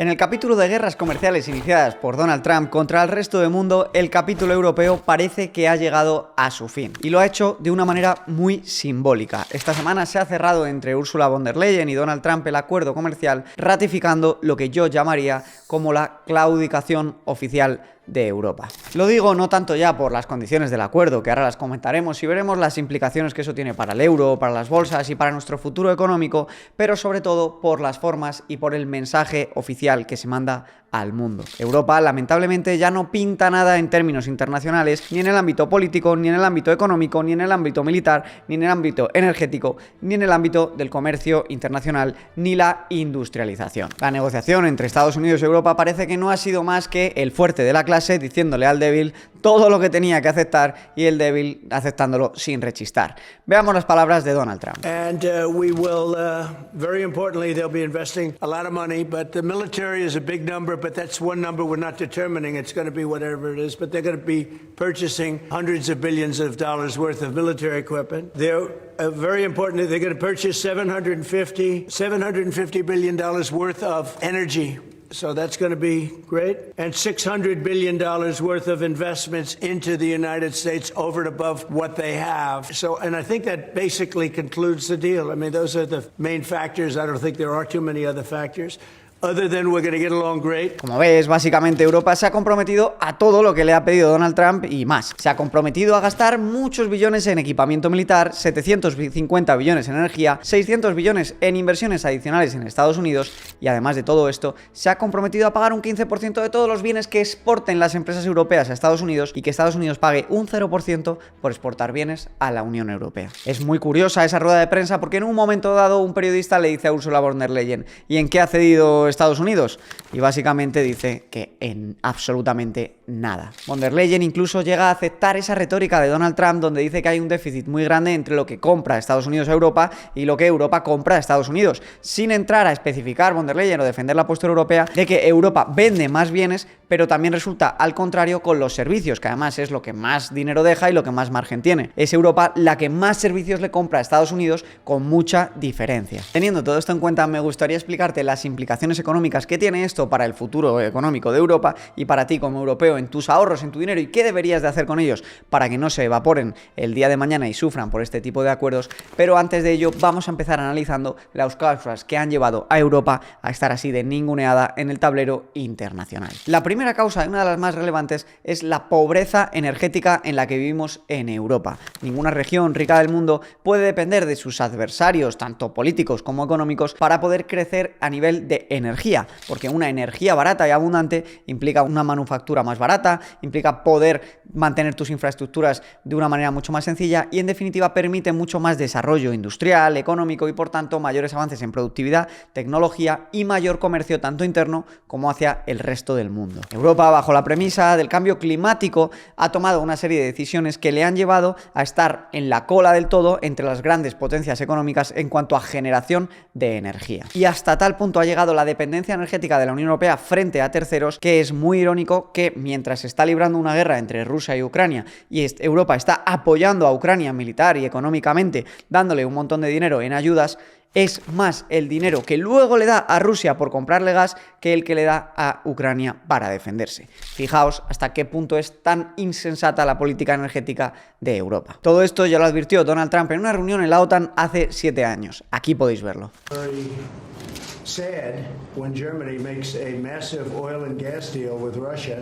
En el capítulo de guerras comerciales iniciadas por Donald Trump contra el resto del mundo, el capítulo europeo parece que ha llegado a su fin. Y lo ha hecho de una manera muy simbólica. Esta semana se ha cerrado entre Ursula von der Leyen y Donald Trump el acuerdo comercial, ratificando lo que yo llamaría como la claudicación oficial de Europa. Lo digo no tanto ya por las condiciones del acuerdo, que ahora las comentaremos y veremos las implicaciones que eso tiene para el euro, para las bolsas y para nuestro futuro económico, pero sobre todo por las formas y por el mensaje oficial que se manda al mundo. Europa, lamentablemente, ya no pinta nada en términos internacionales, ni en el ámbito político, ni en el ámbito económico, ni en el ámbito militar, ni en el ámbito energético, ni en el ámbito del comercio internacional, ni la industrialización. La negociación entre Estados Unidos y Europa parece que no ha sido más que el fuerte de la clase diciéndole al débil todo lo que tenía que aceptar y el débil aceptándolo sin rechistar. Veamos las palabras de Donald Trump. And we will, very importantly, they'll be investing a lot of money, but the military is a big number, but that's one number we're not determining. It's going to be whatever it is, but they're going to be purchasing hundreds of billions of dollars worth of military equipment. They're very importantly, they're going to purchase $750 billion worth of energy. So that's going to be great. And $600 billion worth of investments into the United States over and above what they have. So, and I think that basically concludes the deal. I mean, those are the main factors. I don't think there are too many other factors. Other than we're going to get along great. Como ves, básicamente Europa se ha comprometido a todo lo que le ha pedido Donald Trump y más. Se ha comprometido a gastar muchos billones en equipamiento militar, 750 billones en energía, 600 billones en inversiones adicionales en Estados Unidos y además de todo esto, se ha comprometido a pagar un 15% de todos los bienes que exporten las empresas europeas a Estados Unidos y que Estados Unidos pague un 0% por exportar bienes a la Unión Europea. Es muy curiosa esa rueda de prensa porque en un momento dado un periodista le dice a Ursula von der Leyen: ¿y en qué ha cedido Estados Unidos? Y básicamente dice que en absolutamente nada. Von der Leyen incluso llega a aceptar esa retórica de Donald Trump donde dice que hay un déficit muy grande entre lo que compra Estados Unidos a Europa y lo que Europa compra a Estados Unidos, sin entrar a especificar Von der Leyen o defender la postura europea de que Europa vende más bienes, pero también resulta al contrario con los servicios, que además es lo que más dinero deja y lo que más margen tiene. Es Europa la que más servicios le compra a Estados Unidos con mucha diferencia. Teniendo todo esto en cuenta, me gustaría explicarte las implicaciones económicas que tiene esto para el futuro económico de Europa y para ti como europeo en tus ahorros, en tu dinero y qué deberías de hacer con ellos para que no se evaporen el día de mañana y sufran por este tipo de acuerdos. Pero antes de ello vamos a empezar analizando las causas que han llevado a Europa a estar así de ninguneada en el tablero internacional. La primera causa, y una de las más relevantes, es la pobreza energética en la que vivimos en Europa. Ninguna región rica del mundo puede depender de sus adversarios, tanto políticos como económicos, para poder crecer a nivel de energía, porque una energía barata y abundante implica una manufactura más barata, implica poder mantener tus infraestructuras de una manera mucho más sencilla y en definitiva permite mucho más desarrollo industrial, económico y por tanto mayores avances en productividad, tecnología y mayor comercio tanto interno como hacia el resto del mundo. Europa, bajo la premisa del cambio climático, ha tomado una serie de decisiones que le han llevado a estar en la cola del todo entre las grandes potencias económicas en cuanto a generación de energía. Y hasta tal punto ha llegado la dependencia energética de la Unión Europea frente a terceros que es muy irónico que mientras se está librando una guerra entre Rusia y Ucrania y Europa está apoyando a Ucrania militar y económicamente, dándole un montón de dinero en ayudas, es más el dinero que luego le da a Rusia por comprarle gas que el que le da a Ucrania para defenderse. Fijaos hasta qué punto es tan insensata la política energética de Europa. Todo esto ya lo advirtió Donald Trump en una reunión en la OTAN hace 7 años. Aquí podéis verlo. Sad when Germany makes a massive oil and gas deal with Russia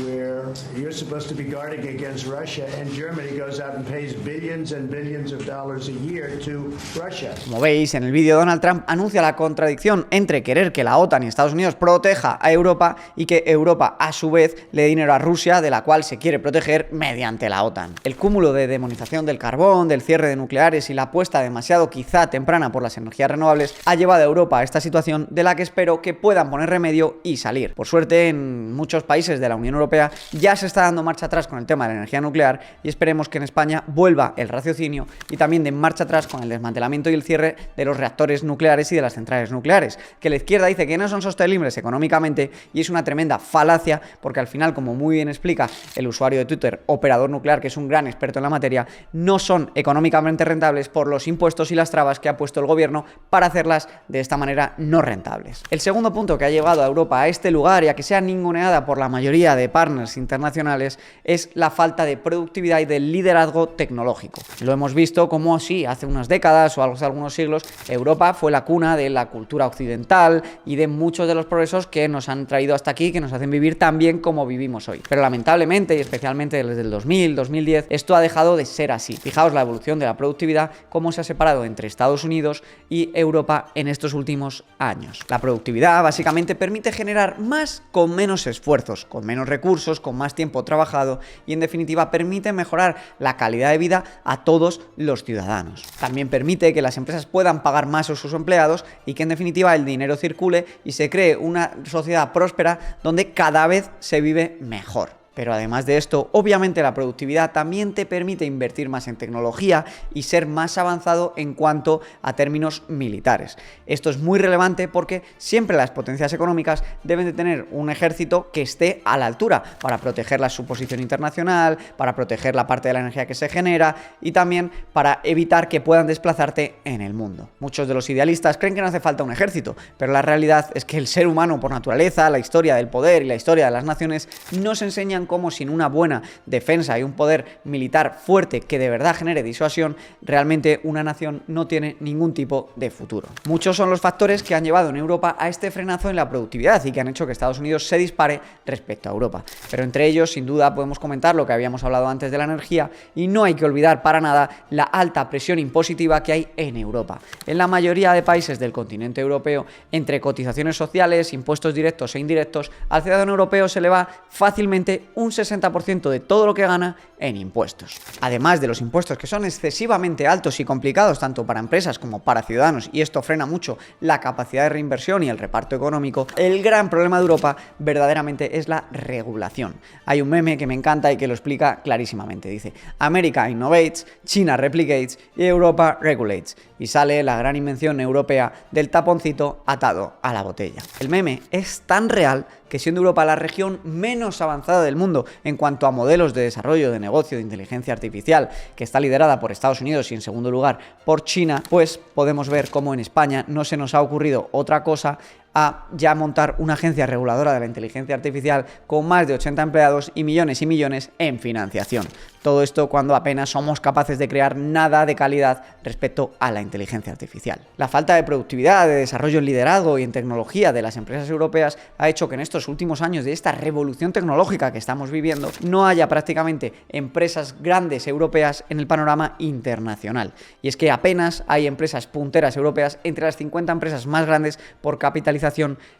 where you're supposed to be guarding against Russia and Germany goes out and pays billions and billions of dollars a year to Russia. Como veis en el vídeo, Donald Trump anuncia la contradicción entre querer que la OTAN y Estados Unidos proteja a Europa y que Europa a su vez le dé dinero a Rusia, de la cual se quiere proteger mediante la OTAN. El cúmulo de demonización del carbón, del cierre de nucleares y la apuesta demasiado quizá temprana por las energías renovables ha llevado a Europa a esta situación de la que espero que puedan poner remedio y salir. Por suerte, en muchos países de la Unión Europea ya se está dando marcha atrás con el tema de la energía nuclear y esperemos que en España vuelva el raciocinio y también den marcha atrás con el desmantelamiento y el cierre de de los reactores nucleares y de las centrales nucleares, que la izquierda dice que no son sostenibles económicamente y es una tremenda falacia porque al final, como muy bien explica el usuario de Twitter, Operador Nuclear, que es un gran experto en la materia, no son económicamente rentables por los impuestos y las trabas que ha puesto el gobierno para hacerlas de esta manera no rentables. El segundo punto que ha llevado a Europa a este lugar y a que sea ninguneada por la mayoría de partners internacionales es la falta de productividad y de liderazgo tecnológico. Lo hemos visto como sí, hace unas décadas o hace algunos siglos, Europa fue la cuna de la cultura occidental y de muchos de los progresos que nos han traído hasta aquí, que nos hacen vivir tan bien como vivimos hoy. Pero lamentablemente, y especialmente desde el 2000, 2010, esto ha dejado de ser así. Fijaos la evolución de la productividad, cómo se ha separado entre Estados Unidos y Europa en estos últimos años. La productividad básicamente permite generar más con menos esfuerzos, con menos recursos, con más tiempo trabajado y en definitiva permite mejorar la calidad de vida a todos los ciudadanos. También permite que las empresas puedan pagar más a sus empleados y que en definitiva el dinero circule y se cree una sociedad próspera donde cada vez se vive mejor. Pero además de esto, obviamente la productividad también te permite invertir más en tecnología y ser más avanzado en cuanto a términos militares. Esto es muy relevante porque siempre las potencias económicas deben de tener un ejército que esté a la altura para proteger su posición internacional, para proteger la parte de la energía que se genera y también para evitar que puedan desplazarte en el mundo. Muchos de los idealistas creen que no hace falta un ejército, pero la realidad es que el ser humano por naturaleza, la historia del poder y la historia de las naciones nos enseñan cómo sin una buena defensa y un poder militar fuerte que de verdad genere disuasión, realmente una nación no tiene ningún tipo de futuro. Muchos son los factores que han llevado en Europa a este frenazo en la productividad y que han hecho que Estados Unidos se dispare respecto a Europa. Pero entre ellos, sin duda, podemos comentar lo que habíamos hablado antes de la energía y no hay que olvidar para nada la alta presión impositiva que hay en Europa. En la mayoría de países del continente europeo, entre cotizaciones sociales, impuestos directos e indirectos, al ciudadano europeo se le va fácilmente un 60% de todo lo que gana en impuestos. Además de los impuestos que son excesivamente altos y complicados tanto para empresas como para ciudadanos, y esto frena mucho la capacidad de reinversión y el reparto económico, el gran problema de Europa verdaderamente es la regulación. Hay un meme que me encanta y que lo explica clarísimamente. Dice: America innovates, China replicates y Europa regulates. Y sale la gran invención europea del taponcito atado a la botella. El meme es tan real que, siendo Europa la región menos avanzada del mundo en cuanto a modelos de desarrollo de negocio de inteligencia artificial, que está liderada por Estados Unidos y en segundo lugar por China, pues podemos ver cómo en España no se nos ha ocurrido otra cosa a ya montar una agencia reguladora de la inteligencia artificial con más de 80 empleados y millones en financiación. Todo esto cuando apenas somos capaces de crear nada de calidad respecto a la inteligencia artificial. La falta de productividad, de desarrollo en liderazgo y en tecnología de las empresas europeas ha hecho que en estos últimos años de esta revolución tecnológica que estamos viviendo no haya prácticamente empresas grandes europeas en el panorama internacional. Y es que apenas hay empresas punteras europeas entre las 50 empresas más grandes por capitalización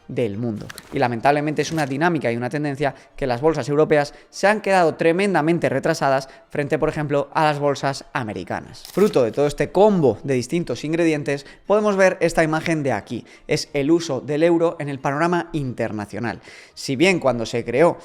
del mundo. Y lamentablemente es una dinámica y una tendencia que las bolsas europeas se han quedado tremendamente retrasadas frente, por ejemplo, a las bolsas americanas. Fruto de todo este combo de distintos ingredientes, podemos ver esta imagen de aquí. Es el uso del euro en el panorama internacional. Si bien cuando se creó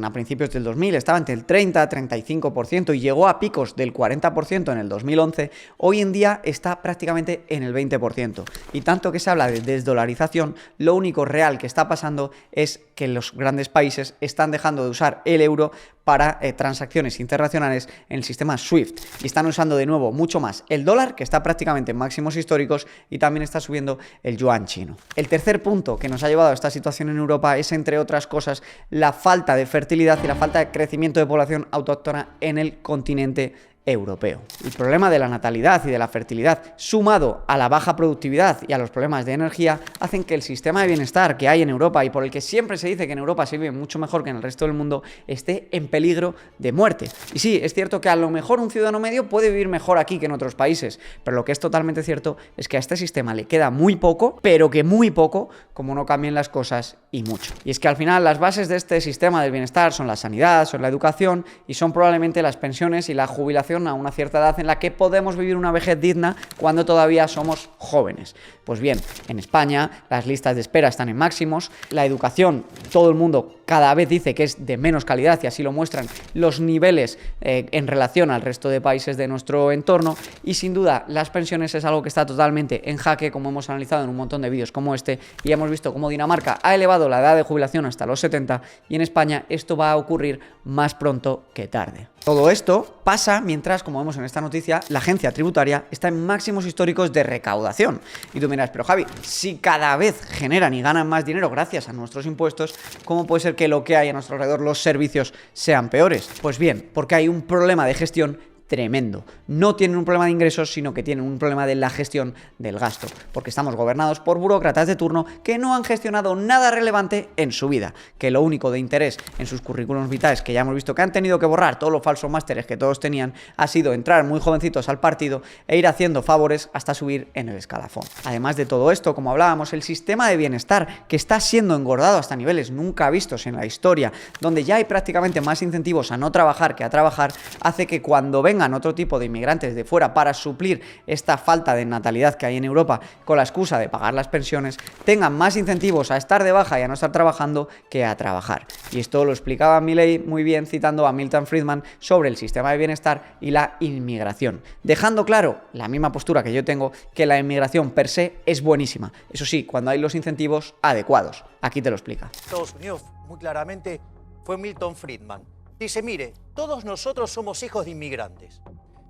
a principios del 2000 estaba entre el 30-35% y llegó a picos del 40% en el 2011, hoy en día está prácticamente en el 20%. Y tanto que se habla de desdolarización, lo único real que está pasando es que los grandes países están dejando de usar el euro para transacciones internacionales en el sistema SWIFT y están usando de nuevo mucho más el dólar, que está prácticamente en máximos históricos, y también está subiendo el yuan chino. El tercer punto que nos ha llevado a esta situación en Europa es, entre otras cosas, la falta de fertilidad y la falta de crecimiento de población autóctona en el continente europeo. El problema de la natalidad y de la fertilidad, sumado a la baja productividad y a los problemas de energía, hacen que el sistema de bienestar que hay en Europa y por el que siempre se dice que en Europa se vive mucho mejor que en el resto del mundo, esté en peligro de muerte. Y sí, es cierto que a lo mejor un ciudadano medio puede vivir mejor aquí que en otros países, pero lo que es totalmente cierto es que a este sistema le queda muy poco, pero que muy poco, como no cambien las cosas y mucho. Y es que al final las bases de este sistema del bienestar son la sanidad, son la educación y son probablemente las pensiones y la jubilación jubilación a una cierta edad en la que podemos vivir una vejez digna cuando todavía somos jóvenes. Pues bien, en España las listas de espera están en máximos, la educación, todo el mundo cada vez dice que es de menos calidad y así lo muestran los niveles en relación al resto de países de nuestro entorno, y sin duda las pensiones es algo que está totalmente en jaque, como hemos analizado en un montón de vídeos como este, y hemos visto cómo Dinamarca ha elevado la edad de jubilación hasta los 70 y en España esto va a ocurrir más pronto que tarde. Todo esto pasa mientras, como vemos en esta noticia, la agencia tributaria está en máximos históricos de recaudación. Y tú miras, pero Javi, si cada vez generan y ganan más dinero gracias a nuestros impuestos, ¿cómo puede ser que lo que hay a nuestro alrededor, los servicios, sean peores? Pues bien, porque hay un problema de gestión tremendo. No tienen un problema de ingresos, sino que tienen un problema de la gestión del gasto, porque estamos gobernados por burócratas de turno que no han gestionado nada relevante en su vida, que lo único de interés en sus currículums vitales, que ya hemos visto que han tenido que borrar todos los falsos másteres que todos tenían, ha sido entrar muy jovencitos al partido e ir haciendo favores hasta subir en el escalafón. Además de todo esto, como hablábamos, el sistema de bienestar, que está siendo engordado hasta niveles nunca vistos en la historia, donde ya hay prácticamente más incentivos a no trabajar que a trabajar, hace que cuando vengan otro tipo de inmigrantes de fuera para suplir esta falta de natalidad que hay en Europa con la excusa de pagar las pensiones, tengan más incentivos a estar de baja y a no estar trabajando que a trabajar. Y esto lo explicaba Milei muy bien citando a Milton Friedman sobre el sistema de bienestar y la inmigración, dejando claro la misma postura que yo tengo, que la inmigración per se es buenísima, eso sí, cuando hay los incentivos adecuados. Aquí te lo explica. Estados Unidos, muy claramente, fue Milton Friedman. Dice, mire, todos nosotros somos hijos de inmigrantes.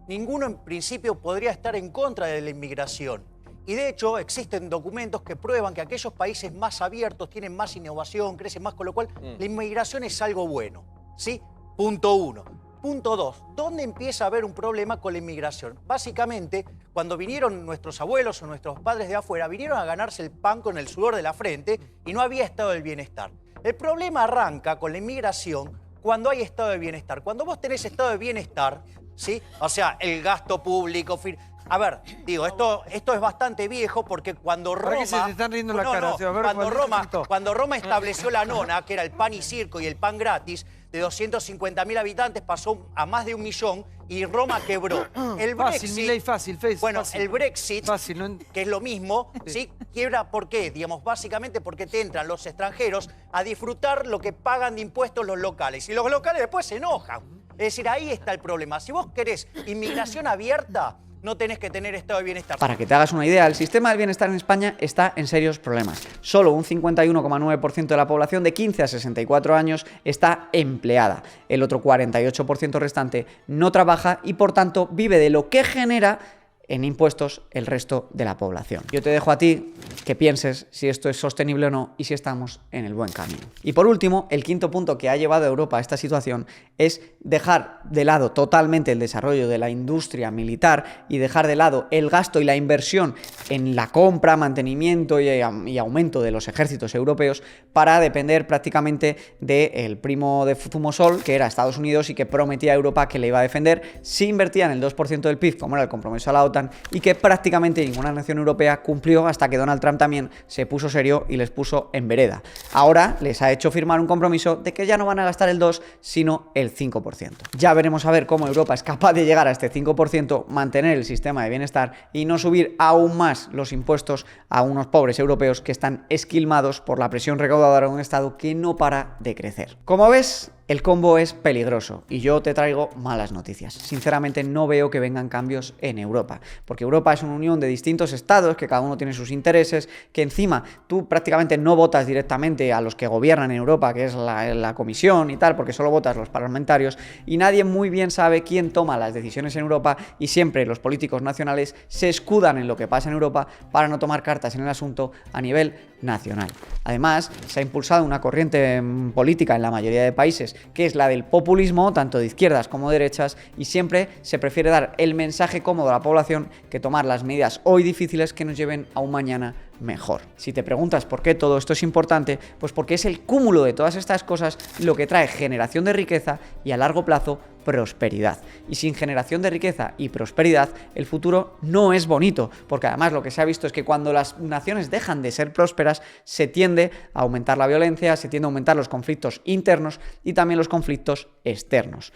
Ninguno en principio podría estar en contra de la inmigración. Y de hecho existen documentos que prueban que aquellos países más abiertos tienen más innovación, crecen más, con lo cual la inmigración es algo bueno. ¿Sí? Punto 1. Punto 2. ¿Dónde empieza a haber un problema con la inmigración? Básicamente, cuando vinieron nuestros abuelos o nuestros padres de afuera, vinieron a ganarse el pan con el sudor de la frente y no había estado del bienestar. El problema arranca con la inmigración cuando hay estado de bienestar. Cuando vos tenés estado de bienestar, ¿sí? O sea, el gasto público... A ver, digo, esto es bastante viejo porque cuando Roma... ¿Para qué se te están riendo la cara? Cuando Roma estableció la nona, que era el pan y circo y el pan gratis, de 250.000 habitantes pasó a más de 1 millón y Roma quebró. El Brexit... Fácil, Milei, fácil. Bueno, fácil. el Brexit, Fácil, no... que es lo mismo, ¿sí? Quiebra, ¿por qué? Digamos, básicamente porque te entran los extranjeros a disfrutar lo que pagan de impuestos los locales. Y los locales después se enojan. Es decir, ahí está el problema. Si vos querés inmigración abierta, no tenés que tener estado de bienestar. Para que te hagas una idea, el sistema del bienestar en España está en serios problemas. Solo un 51,9% de la población de 15 a 64 años está empleada. El otro 48% restante no trabaja y por tanto vive de lo que genera en impuestos el resto de la población. Yo te dejo a ti que pienses si esto es sostenible o no y si estamos en el buen camino. Y por último, el quinto punto que ha llevado a Europa a esta situación es dejar de lado totalmente el desarrollo de la industria militar y dejar de lado el gasto y la inversión en la compra, mantenimiento y aumento de los ejércitos europeos para depender prácticamente del primo de Zumosol, que era Estados Unidos y que prometía a Europa que le iba a defender si invertían el 2% del PIB, como era el compromiso a la OTAN, y que prácticamente ninguna nación europea cumplió hasta que Donald Trump también se puso serio y les puso en vereda. Ahora les ha hecho firmar un compromiso de que ya no van a gastar el 2, sino el 5%. Ya veremos a ver cómo Europa es capaz de llegar a este 5%, mantener el sistema de bienestar y no subir aún más los impuestos a unos pobres europeos que están esquilmados por la presión recaudadora de un Estado que no para de crecer. Como ves, el combo es peligroso y yo te traigo malas noticias. Sinceramente no veo que vengan cambios en Europa, porque Europa es una unión de distintos estados que cada uno tiene sus intereses, que encima tú prácticamente no votas directamente a los que gobiernan en Europa, que es la Comisión y tal, porque solo votas los parlamentarios y nadie muy bien sabe quién toma las decisiones en Europa y siempre los políticos nacionales se escudan en lo que pasa en Europa para no tomar cartas en el asunto a nivel nacional. Además, se ha impulsado una corriente política en la mayoría de países que es la del populismo, tanto de izquierdas como de derechas, y siempre se prefiere dar el mensaje cómodo a la población que tomar las medidas hoy difíciles que nos lleven a un mañana mejor. Si te preguntas por qué todo esto es importante, pues porque es el cúmulo de todas estas cosas lo que trae generación de riqueza y a largo plazo prosperidad. Y sin generación de riqueza y prosperidad, el futuro no es bonito, porque además lo que se ha visto es que cuando las naciones dejan de ser prósperas, se tiende a aumentar la violencia, se tiende a aumentar los conflictos internos y también los conflictos externos.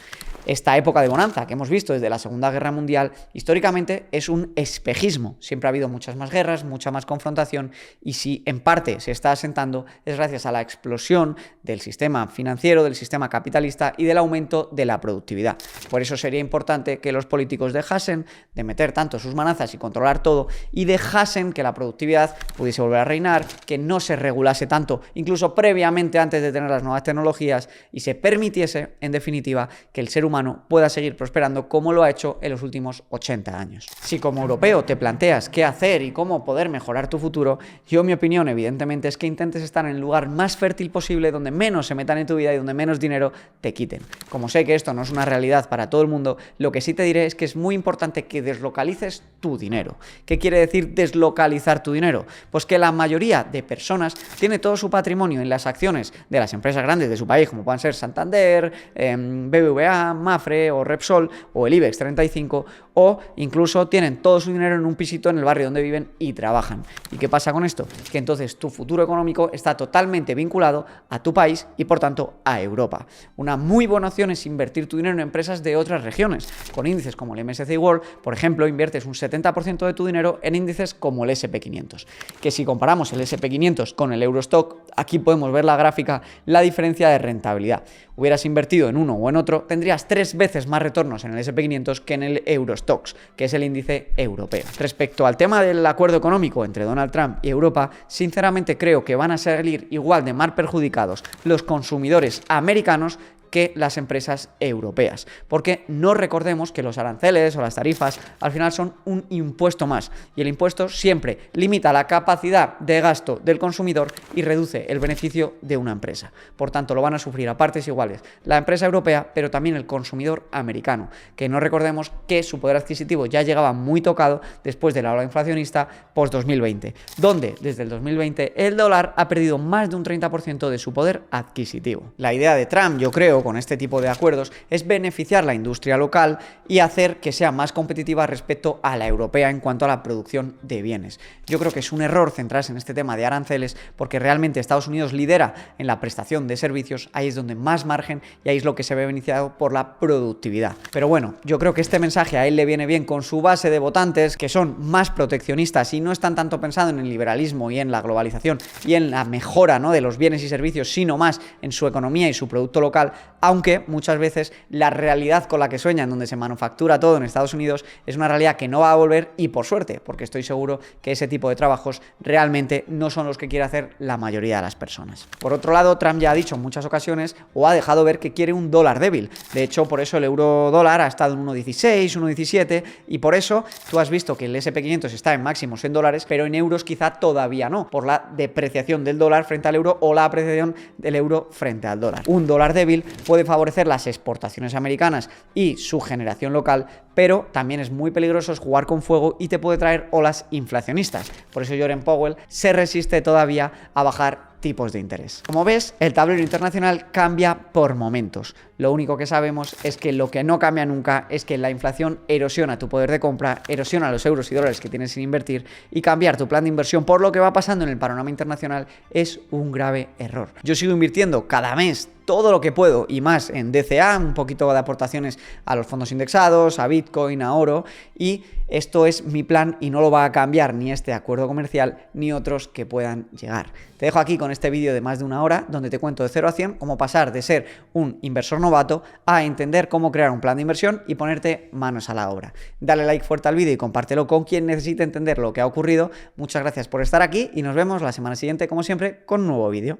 Esta época de bonanza que hemos visto desde la Segunda Guerra Mundial, históricamente es un espejismo. Siempre ha habido muchas más guerras, mucha más confrontación, y si en parte se está asentando es gracias a la explosión del sistema financiero, del sistema capitalista y del aumento de la productividad. Por eso sería importante que los políticos dejasen de meter tanto sus manazas y controlar todo, y dejasen que la productividad pudiese volver a reinar, que no se regulase tanto, incluso previamente antes de tener las nuevas tecnologías, y se permitiese, en definitiva, que el ser humano pueda seguir prosperando como lo ha hecho en los últimos 80 años. Si como europeo te planteas qué hacer y cómo poder mejorar tu futuro, mi opinión evidentemente es que intentes estar en el lugar más fértil posible, donde menos se metan en tu vida y donde menos dinero te quiten. Como sé que esto no es una realidad para todo el mundo, lo que sí te diré es que es muy importante que deslocalices tu dinero. ¿Qué quiere decir deslocalizar tu dinero? Pues que la mayoría de personas tiene todo su patrimonio en las acciones de las empresas grandes de su país, como puedan ser Santander, BBVA, Mapfre o Repsol o el IBEX 35, o incluso tienen todo su dinero en un pisito en el barrio donde viven y trabajan. ¿Y qué pasa con esto? Que entonces tu futuro económico está totalmente vinculado a tu país y por tanto a Europa. Una muy buena opción es invertir tu dinero en empresas de otras regiones. Con índices como el MSCI World, por ejemplo, inviertes un 70% de tu dinero en índices como el SP500. Que si comparamos el SP500 con el Eurostock, aquí podemos ver la gráfica, la diferencia de rentabilidad. Hubieras invertido en uno o en otro, tendrías 3 veces más retornos en el SP500 que en el Eurostoxx, que es el índice europeo. Respecto al tema del acuerdo económico entre Donald Trump y Europa, sinceramente creo que van a salir igual de mal perjudicados los consumidores americanos que las empresas europeas, porque no recordemos que los aranceles o las tarifas al final son un impuesto más, y el impuesto siempre limita la capacidad de gasto del consumidor y reduce el beneficio de una empresa. Por tanto, lo van a sufrir a partes iguales la empresa europea, pero también el consumidor americano, que no recordemos que su poder adquisitivo ya llegaba muy tocado después de la ola inflacionista post-2020, donde desde el 2020 el dólar ha perdido más de un 30% de su poder adquisitivo. La idea de Trump, yo creo, con este tipo de acuerdos es beneficiar la industria local y hacer que sea más competitiva respecto a la europea en cuanto a la producción de bienes. Yo creo que es un error centrarse en este tema de aranceles, porque realmente Estados Unidos lidera en la prestación de servicios, ahí es donde más margen y ahí es lo que se ve beneficiado por la productividad. Pero bueno, yo creo que este mensaje a él le viene bien con su base de votantes, que son más proteccionistas y no están tanto pensando en el liberalismo y en la globalización y en la mejora, ¿no?, de los bienes y servicios, sino más en su economía y su producto local, aunque muchas veces la realidad con la que sueñan, donde se manufactura todo en Estados Unidos, es una realidad que no va a volver, y por suerte, porque estoy seguro que ese tipo de trabajos realmente no son los que quiere hacer la mayoría de las personas. Por otro lado, Trump ya ha dicho en muchas ocasiones o ha dejado ver que quiere un dólar débil. De hecho, por eso el euro dólar ha estado en 1,16, 1,17, y por eso tú has visto que el SP500 está en máximos en dólares, pero en euros quizá todavía no, por la depreciación del dólar frente al euro o la apreciación del euro frente al dólar. Un dólar débil puede favorecer las exportaciones americanas y su generación local, pero también es muy peligroso jugar con fuego y te puede traer olas inflacionistas. Por eso Jerome Powell se resiste todavía a bajar tipos de interés. Como ves, el tablero internacional cambia por momentos. Lo único que sabemos es que lo que no cambia nunca es que la inflación erosiona tu poder de compra, erosiona los euros y dólares que tienes sin invertir, y cambiar tu plan de inversión por lo que va pasando en el panorama internacional es un grave error. Yo sigo invirtiendo cada mes todo lo que puedo y más en DCA, un poquito de aportaciones a los fondos indexados, a Bitcoin, a oro, y esto es mi plan y no lo va a cambiar ni este acuerdo comercial ni otros que puedan llegar. Te dejo aquí con este vídeo de más de 1 hora donde te cuento de 0 a 100 cómo pasar de ser un inversor novato a entender cómo crear un plan de inversión y ponerte manos a la obra. Dale like fuerte al vídeo y compártelo con quien necesite entender lo que ha ocurrido. Muchas gracias por estar aquí y nos vemos la semana siguiente, como siempre, con un nuevo vídeo.